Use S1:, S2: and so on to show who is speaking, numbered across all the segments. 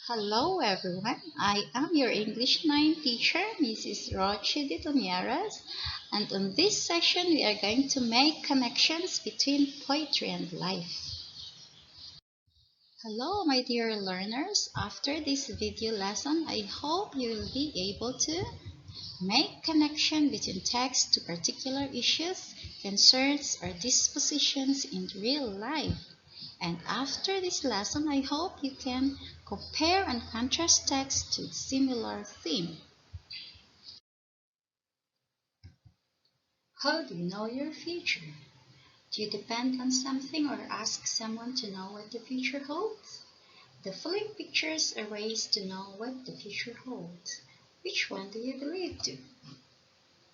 S1: Hello everyone, I am your English 9 teacher, Mrs. ROCHE de TONARES, and on this session we are going to make connections between poetry and life. Hello my dear learners, after this video lesson I hope you will be able to make connection between text to particular issues, concerns or dispositions in real life. And after this lesson, I hope you can compare and contrast text to similar theme. How do you know your future? Do you depend on something or ask someone to know what the future holds? The following pictures are ways to know what the future holds. Which one do you believe to?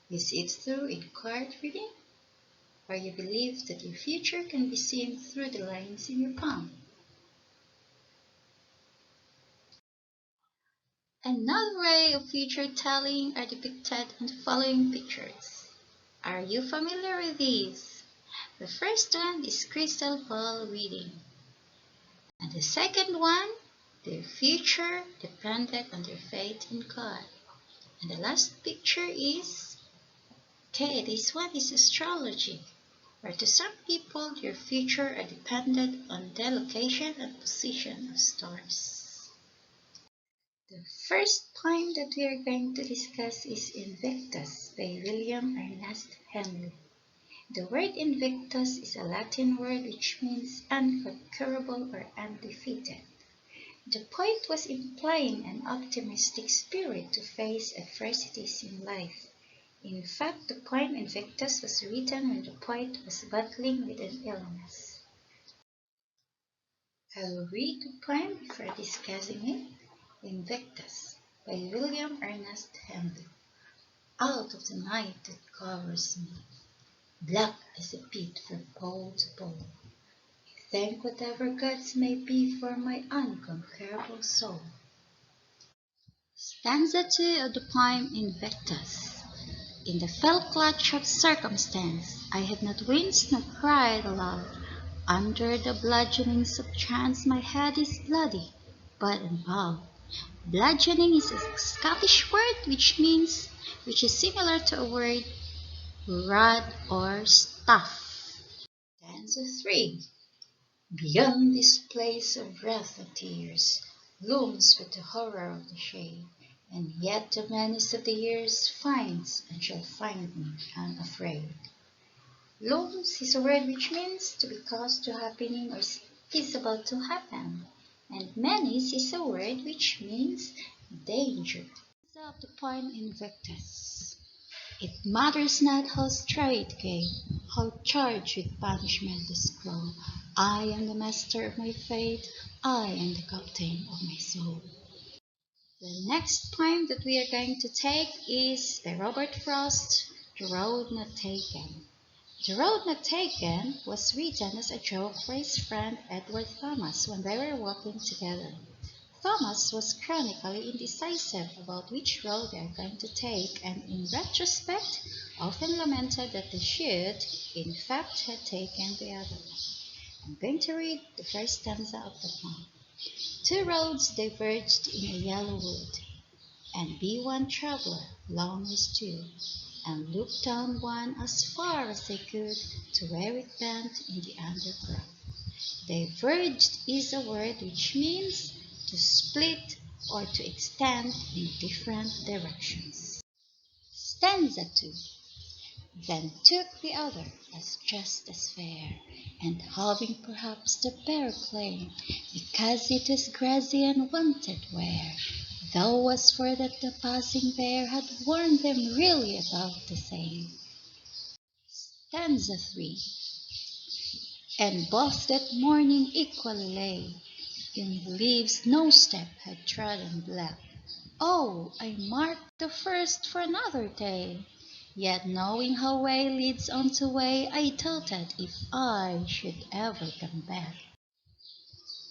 S1: You see it through in card reading? Or you believe that your future can be seen through the lines in your palm? Another way of future telling are depicted in the following pictures. Are you familiar with these? The first one is crystal ball reading. And the second one, their future depended on their fate in God. And the last picture is, this one is astrology, where to some people your future are dependent on the location and position of stars. The first poem that we are going to discuss is Invictus by William Ernest Henley. The word Invictus is a Latin word which means unconquerable or undefeated. The poet was implying an optimistic spirit to face adversities in life. In fact, the poem Invictus was written when the poet was battling with an illness. I'll read the poem before discussing it. Invictus by William Ernest Henley. Out of the night that covers me, black as a pit from pole to pole, I thank whatever gods may be for my unconquerable soul. Stanza 2 of the poem Invictus. In the fell clutch of circumstance, I had not winced nor cried aloud. Under the bludgeonings of chance, my head is bloody, but unbowed. Bludgeoning is a Scottish word which is similar to a word rod or staff. Stanza 3. Beyond this place of wrath and tears looms with the horror of the shade, and yet the menace of the years finds and shall find me unafraid. Looms is a word which means to be close to happening or is about to happen. And menace is a word which means danger. Of the poem Invictus. It matters not how straight came, how charged with punishment the scroll. I am the master of my fate, I am the captain of my soul. The next poem that we are going to take is by Robert Frost, The Road Not Taken. The Road Not Taken was written as a joke for his friend Edward Thomas when they were walking together. Thomas was chronically indecisive about which road they are going to take, and in retrospect often lamented that they should, in fact, have taken the other one. I'm going to read the first stanza of the poem. Two roads diverged in a yellow wood, and be one traveler, long as two, and looked down one as far as they could to where it bent in the undergrowth. Diverged is a word which means to split or to extend in different directions. Stanza 2. Then took the other as just as fair, and having perhaps the better claim, because it is grassy and wanted wear, though as for that the passing there had warned them really about the same. Stanza 3. And both that morning equally lay in the leaves no step had trodden black. Oh, I marked the first for another day. Yet knowing how way leads on to way, I doubted if I should ever come back.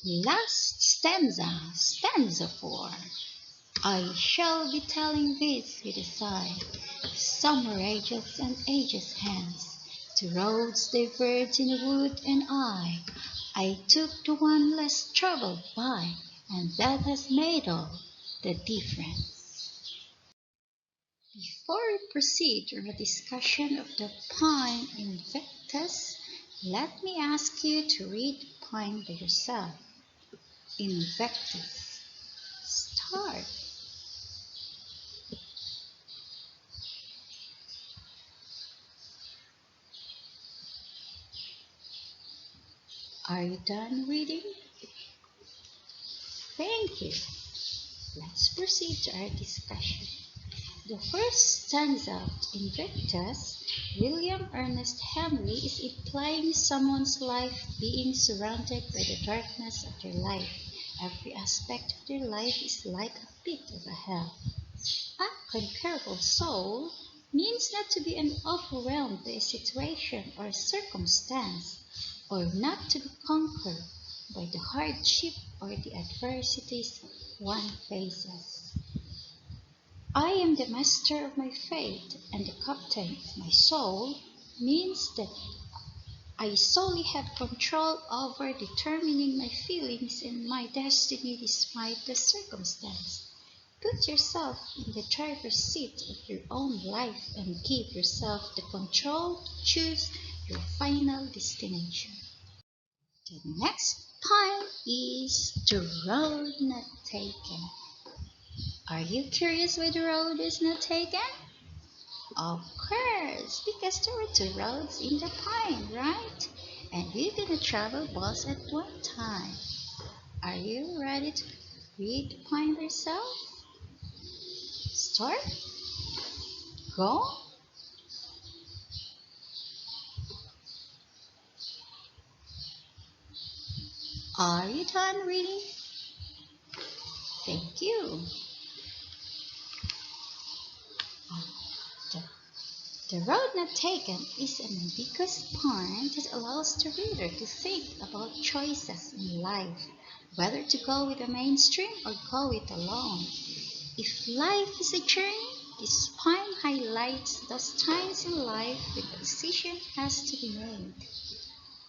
S1: Last stanza, stanza 4. I shall be telling this with a sigh. Summer ages and ages hence, two roads diverged in a wood, and I took the one less traveled by, and that has made all the difference. Before we proceed to a discussion of the poem Invictus, let me ask you to read the poem by yourself. Invictus. Start. Are you done reading? Thank you. Let's proceed to our discussion. The first stanza of Invictus, William Ernest Henley, is implying someone's life being surrounded by the darkness of their life. Every aspect of their life is like a bit of a hell. Unconquerable soul means not to be overwhelmed by a situation or a circumstance, or not to be conquered by the hardship or the adversities one faces. I am the master of my fate and the captain of my soul means that I solely have control over determining my feelings and my destiny despite the circumstance. Put yourself in the driver's seat of your own life and give yourself the control to choose your final destination. The next poem is The Road Not Taken. Are you curious why the road is not taken? Of course, because there were two roads in the poem, right? And you're gonna travel both at one time. Are you ready to read the poem yourself? Start. Go. Are you done reading? Thank you. The Road Not Taken is an ambiguous poem that allows the reader to think about choices in life, whether to go with the mainstream or go it alone. If life is a journey, this poem highlights those times in life when a decision has to be made.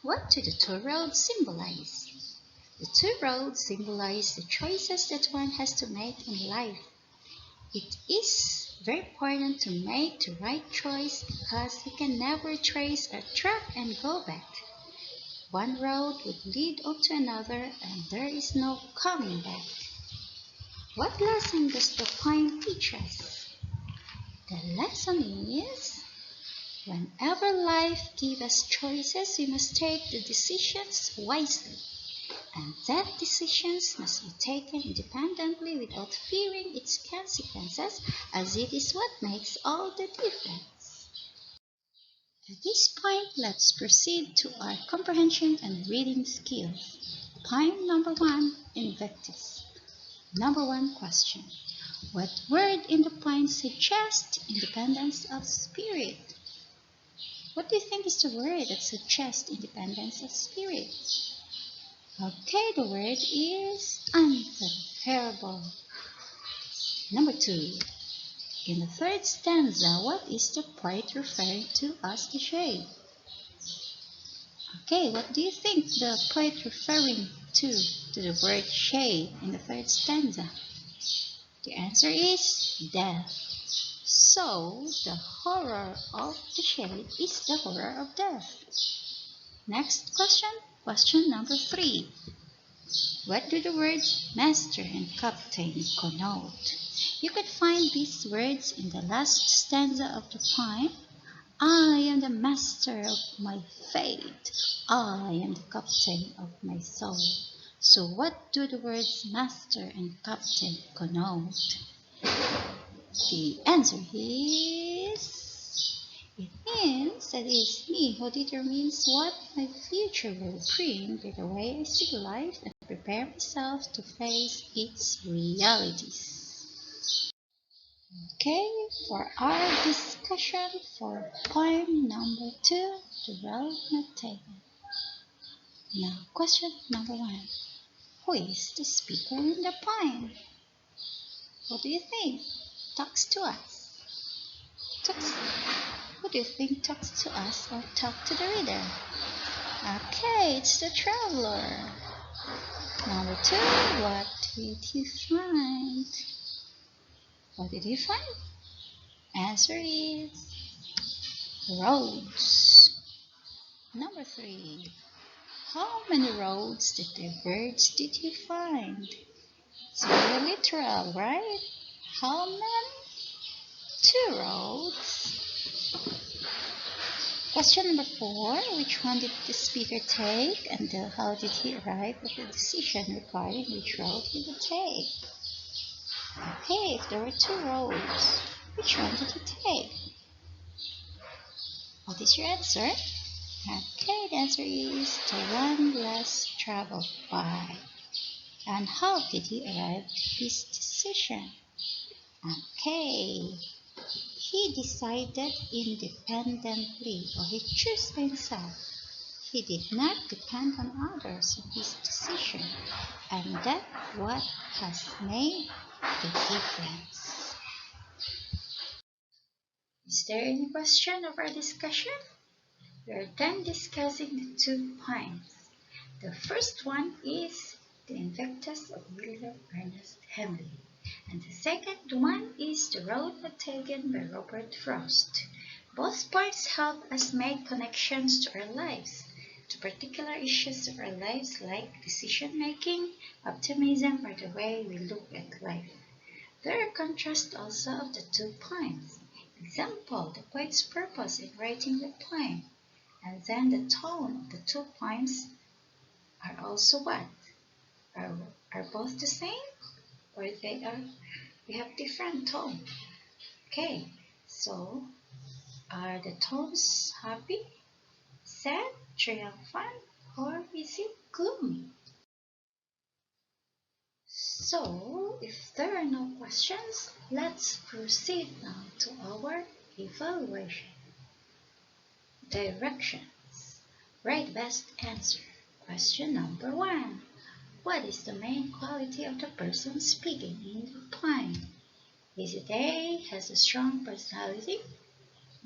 S1: What do the two roads symbolize? The two roads symbolize the choices that one has to make in life. It is very important to make the right choice because you can never trace a track and go back. One road would lead onto another and there is no coming back. What lesson does the poem teach us? The lesson is, whenever life gives us choices, we must take the decisions wisely. And that decisions must be taken independently without fearing its consequences, as it is what makes all the difference. At this point, let's proceed to our comprehension and reading skills. Point number 1, Invictus. Number 1 question. What word in the poem suggests independence of spirit? What do you think is the word that suggests independence of spirit? Okay, the word is unconquerable. Number 2. In the third stanza, what is the poet referring to as the shade? Okay, what do you think the poet referring to the word shade in the third stanza? The answer is death. So, the horror of the shade is the horror of death. Next question, question number 3. What do the words master and captain connote? You can find these words in the last stanza of the poem. I am the master of my fate. I am the captain of my soul. So what do the words master and captain connote? The answer is, it means that it is me who determines what my future will bring by the way I see life and prepare myself to face its realities. Okay, for our discussion for poem number 2, The Road Not Taken. Now, question number 1. Who is the speaker in the poem? What do you think? Talks to us. Who do you think talks to us or talk to the reader? Okay, it's the traveler. Number 2, what did you find? What did you find? Answer is roads. Number 3, how many roads did the birds did you find? It's very literal, right? How many? 2 roads. Question number 4, which one did the speaker take and how did he arrive at the decision regarding which road he would take? Okay, if there were 2 roads, which one did he take? What is your answer? Okay, the answer is the one less traveled by. And how did he arrive at his decision? Okay, he decided independently, or he chose himself. He did not depend on others in his decision, and that's what has made the difference. Is there any question of our discussion? We are done discussing the 2 points. The first one is the Invictus of William Ernest Henley, and the second one is The Road Not Taken by Robert Frost. Both points help us make connections to our lives, to particular issues of our lives like decision-making, optimism, or the way we look at life. There are contrasts also of the 2 points. Example, the poet's purpose in writing the poem, and then the tone of the 2 poems are also what? Are both the same? Or we have different tone? Okay, so are the tones happy, sad, triumphant, or is it gloomy? So, if there are no questions, let's proceed now to our evaluation. Directions. Write best answer. Question number 1. What is the main quality of the person speaking in the poem? Is it A, has a strong personality,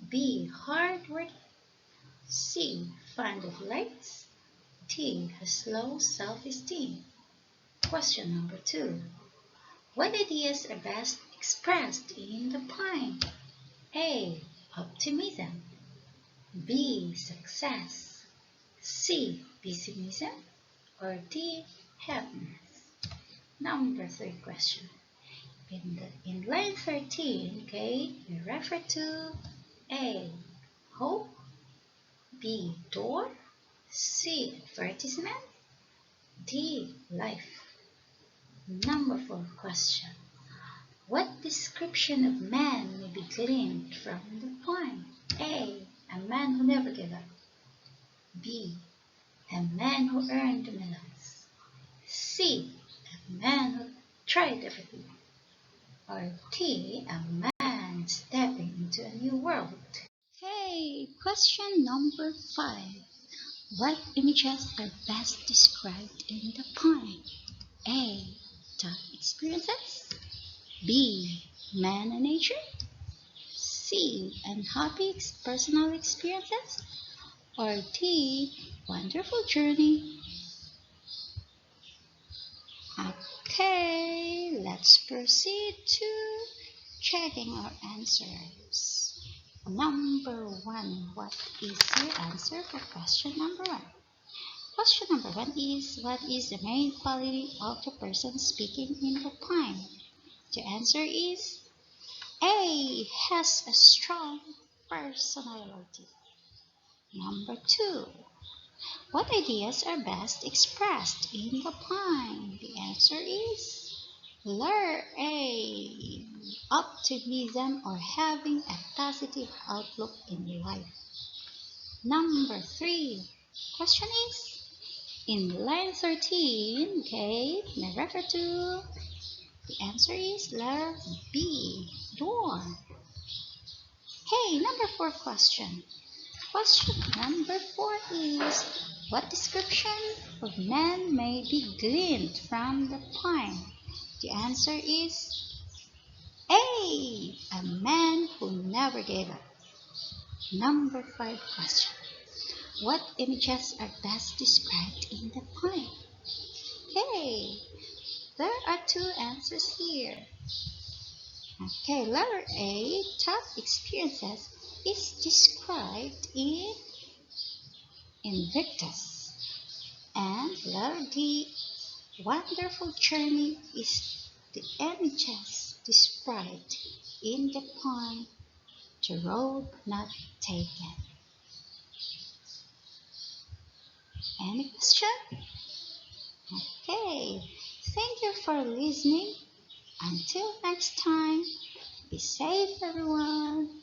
S1: B, hardworking, C, fond of lakes, D, has low self-esteem? Question number 2. What ideas are best expressed in the poem? A, optimism, B, success, C, pessimism, or D, happiness? Number 3 question. In line 13, okay, we refer to A, hope, B, door, C, advertisement, D, life. Number 4 question. What description of man may be gleaned from the poem? A, a man who never gave up. B, a man who earned the medals. C, a man who tried everything. Or D, a man stepping into a new world. Okay, question number 5. What images are best described in the poem? A, tough experiences. B, man and nature. C, unhappy personal experiences. Or D, wonderful journey. Okay, let's proceed to checking our answers. Number 1, what is your answer for question number 1? Question number 1 is, what is the main quality of the person speaking in the poem? The answer is A, has a strong personality. Number 2, what ideas are best expressed in the poem? The answer is A, optimism or having a positive outlook in life. Number 3, question is, in line 13, okay, may refer to, the answer is letter B, door. Hey, number 4 question. Question number 4 is, what description of man may be gleaned from the poem? The answer is A, man who never gave up. Number 5 question. What images are best described in the poem? Okay, there are two answers here. Okay, letter A, tough experiences, is described in Invictus. And letter D, wonderful journey is the images described in the poem The Road Not Taken. Any question? Okay, thank you for listening. Until next time, be safe everyone.